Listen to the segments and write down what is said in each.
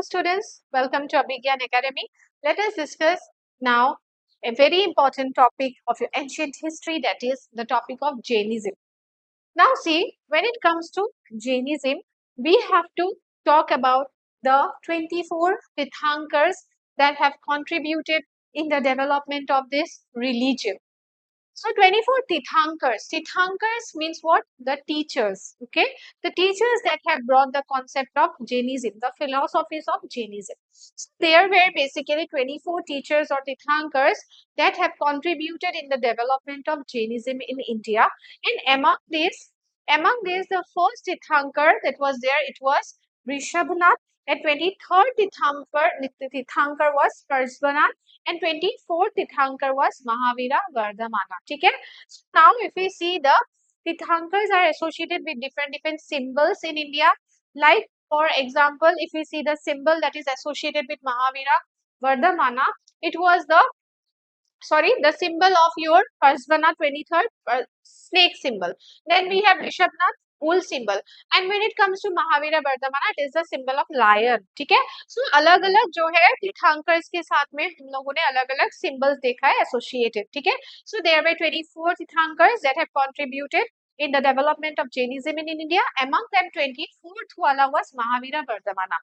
students, welcome to Abhigyan Academy. Let us discuss now a very important topic of your ancient history, that is the topic of Jainism. Now see, when it comes to Jainism, we have to talk about the 24 Tirthankars that have contributed in the development of this religion. So 24 Tirthankars. Tirthankars means what? The teachers. Okay. The teachers that have brought the concept of Jainism, the philosophies of Jainism. So there were basically 24 teachers or Tirthankars that have contributed in the development of Jainism in India. And among these, the first Tirthankar that was there, it was Rishabhnath. And 23rd Tirthankar was Parsvanath. And 24th Tirthankar was Mahavira Vardhamana. Okay? So now if we see, the Tirthankars are associated with different symbols in India. Like for example, if we see the symbol that is associated with Mahavira Vardhamana, it was the symbol of your Parsvana 23rd snake symbol. Then we have Rishabhnath bull symbol. And when it comes to Mahavira Vardhamana, it is the symbol of lion. ठीक है? So अलग अलग जो है तीर्थंकर्स के साथ में हम लोगों ने अलग अलग symbols देखा है associated. ठीक है? So there were 24 tirthankaras that have contributed in the development of Jainism in India. Among them, 24th wala was Mahavira Vardhamana.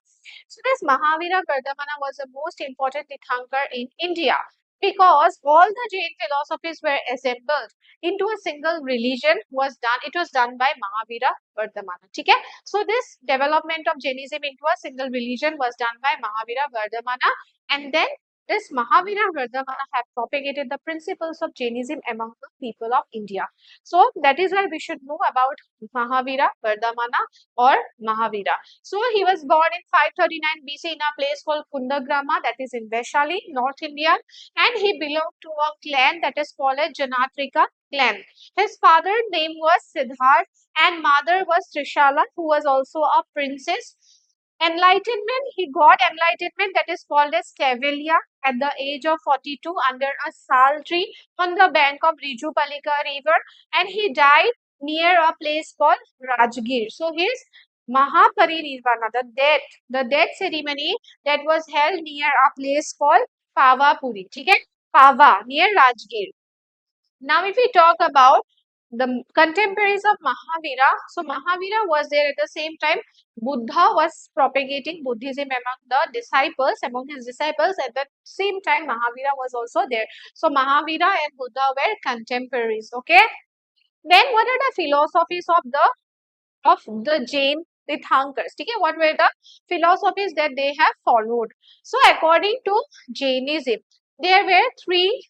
So this Mahavira Vardhamana was the most important Tirthankar in India, because all the Jain philosophies were assembled into a single religion was done. It was done by Mahavira Vardhamana. Okay? So this development of Jainism into a single religion was done by Mahavira Vardhamana, and then this Mahavira Vardhamana have propagated the principles of Jainism among the people of India. So that is why we should know about Mahavira Vardhamana or Mahavira. So he was born in 539 BC in a place called Kundagrama, that is in Vaishali, North India, and he belonged to a clan that is called a Janatrika clan. His father's name was Siddharth and mother was Trishala, who was also a princess. Enlightenment, he got enlightenment, that is called as Kaivalya, at the age of 42 under a sal tree on the bank of Rijupalika river, and he died near a place called Rajgir. So his Mahaparinirvana, the death ceremony, that was held near a place called Pavapuri. Okay? Pava, near Rajgir. Now if we talk about the contemporaries of Mahavira, so Mahavira was there at the same time. Buddha was propagating Buddhism among the disciples, among his disciples. At the same time, Mahavira was also there. So Mahavira and Buddha were contemporaries. Okay. Then what are the philosophies of the Jain Tirthankars? Okay, what were the philosophies that they have followed? So according to Jainism, there were three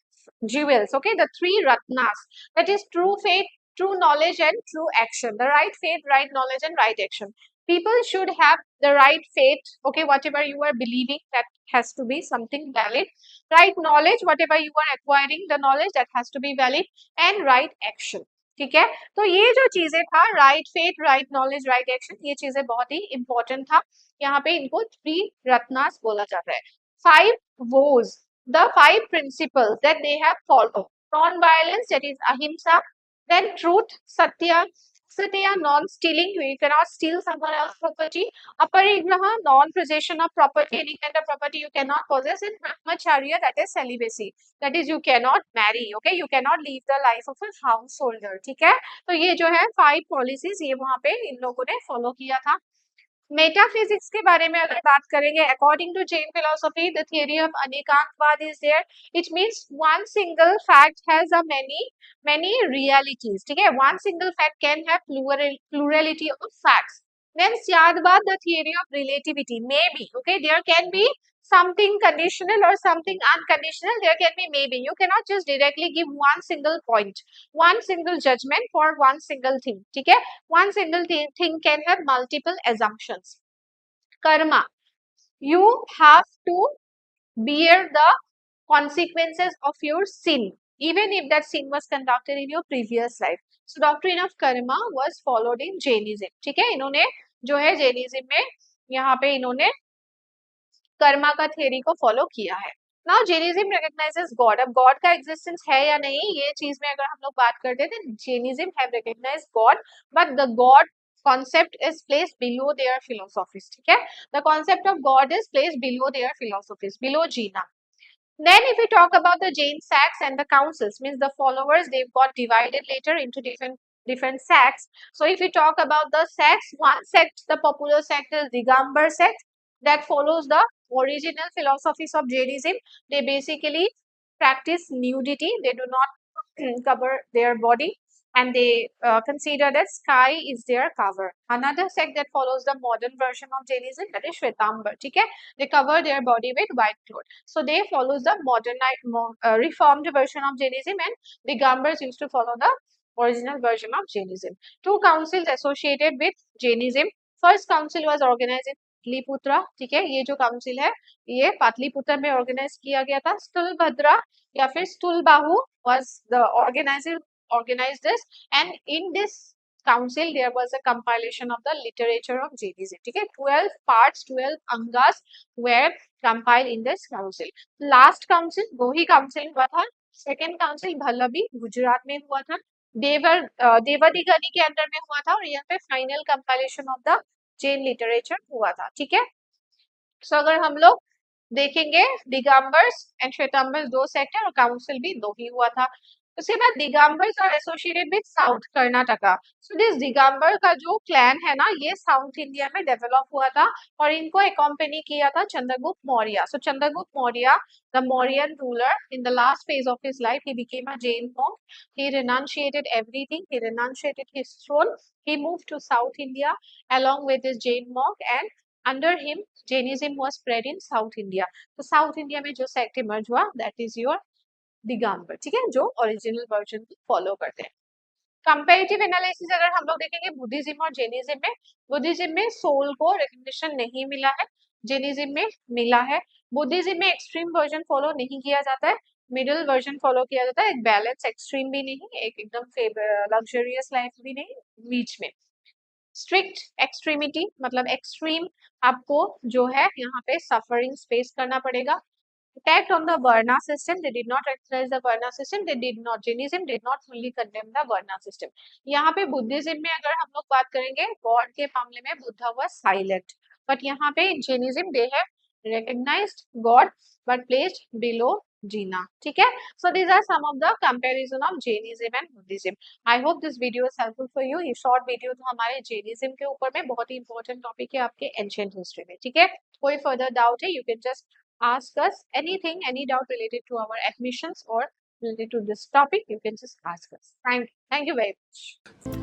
jewels, okay, the three ratnas, that is true faith, true knowledge, and true action. The right faith, right knowledge, and right action. People should have the right faith, okay, whatever you are believing, that has to be something valid. Right knowledge, whatever you are acquiring, the knowledge, that has to be valid. And right action. ठीक है? तो ये जो चीजें था, right faith, right knowledge, right action, ये चीजें बहुत ही इंपॉर्टेंट था. यहाँ पे इनको थ्री रत्नास बोला जाता है. 5 woes, the 5 principles that they have followed. Non-violence, that is ahimsa. Then truth, satya, non-stealing, you cannot steal someone else's property. Aparigraha, non-possession of property, any kind of property you cannot possess. And brahmacharya, that is celibacy, that is you cannot marry, okay, you cannot live the life of a householder. ठीक है? तो ये जो है 5 policies, ये वहाँ पे इन लोगों ने follow किया था. मेटाफिजिक्स के बारे में अगर बात करेंगे, according to Jain philosophy, the theory of Anekantavada is there. It means one single fact has a many realities. ठीक है? One single fact can have plurality of facts. Then Syadvad, the theory of relativity, maybe, okay, there can be something conditional or something unconditional, there can be maybe. You cannot just directly give one single point, one single judgment for one single thing. ठीक है? One single thing can have multiple assumptions. Karma, you have to bear the consequences of your sin, even if that sin was conducted in your previous life. So doctrine of karma was followed in Jainism. ठीक है? इन्होंने जो है Jainism में यहाँ पे इन्होंने कर्मा का थियरी को फॉलो किया है. Now Jainism recognises God. अब गॉड का एग्जिस्टेंस है या नहीं, ये चीज में अगर हम लोग बात करते हैं, Jainism have recognised God, but the God concept is placed below their philosophies. ठीक है, the concept of God is placed below their philosophies, below Jina. Then if we talk about the Jain sects and the councils, means the followers, they've got divided later into different sects. So if we talk about the sects, one sect, the popular sect is Digambar sect, that follows the original philosophies of Jainism. They basically practice nudity. They do not cover their body, and they consider that sky is their cover. Another sect that follows the modern version of Jainism, that is Shwetambar. Okay, they cover their body with white cloth. So they follows the reformed version of Jainism, and the Gambars used to follow the original version of Jainism. Two councils associated with Jainism. First council was organized in Pataliputra. ठीक है, ये जो council है ये पाटलिपुत्र में organise किया गया था. स्थूलभद्रा या फिर स्थूलबाहु was the organized this, and in this council there was a compilation of the literature of Jainism. ठीक है, 12 parts, 12 angas were compiled in this council. Last council गोही council हुआ था. सेकेंड काउंसिल भल्लभी गुजरात में हुआ था. देवदी गणी के अंडर में हुआ था, और यहाँ पे final compilation of the Jain literature हुआ था. ठीक है, सो अगर हम लोग देखेंगे दिगंबर्स एंड श्वेतांबर्स दो सेक्ट है और काउंसिल भी दो ही हुआ था. उसके बाद Digambars are associated with south Karnataka. So this Digambar का जो क्लैन है ना, ये साउथ इंडिया में डेवलप हुआ था, और इनको अकम्पनी किया था Chandragupta Maurya. So Chandragupta Maurya, the Mauryan ruler, in the last phase of his life he became a Jain monk. He renunciated everything. He renunciated his throne. He moved to South India along with his Jain monk, and under him Jainism was spread in South India. तो south India में जो sect emerge हुआ, that is your Digambar. ठीक है, जो original version को follow करते हैं. कंपैरेटिव एनालिसिस अगर हम लोग देखेंगे बुद्धिज्म और जैनिज्म में, बुद्धिज्म में सोल को रिकग्निशन नहीं मिला है, जैनिज्म में मिला है. बुद्धिज्म में एक्सट्रीम वर्जन फॉलो नहीं किया जाता है, मिडिल वर्जन फॉलो किया जाता है. एक बैलेंस, एक्सट्रीम भी नहीं, एक एकदम लग्जरियस लाइफ भी नहीं, बीच में. स्ट्रिक्ट एक्सट्रीमिटी मतलब एक्सट्रीम आपको जो है यहाँ पे सफरिंग फेस करना पड़ेगा. attacked on the Varna system. They did not recognize the Varna system. They did not, Jainism did not fully condemn the Varna system. यहाँ पे बुद्धिज्म में अगर हम लोग बात करेंगे, गॉड के मामले में बुद्धा was silent. But यहाँ पे Jainism they have recognized God but placed below Jina. ठीक है? So these are some of the comparison of Jainism and Buddhism. I hope this video is helpful for you. ये short video तो हमारे Jainism के ऊपर में बहुत ही important topic है आपके ancient history में. ठीक है? कोई further doubt है, you can just ask us anything, any doubt related to our admissions or related to this topic, you can just ask us. Thank you very much.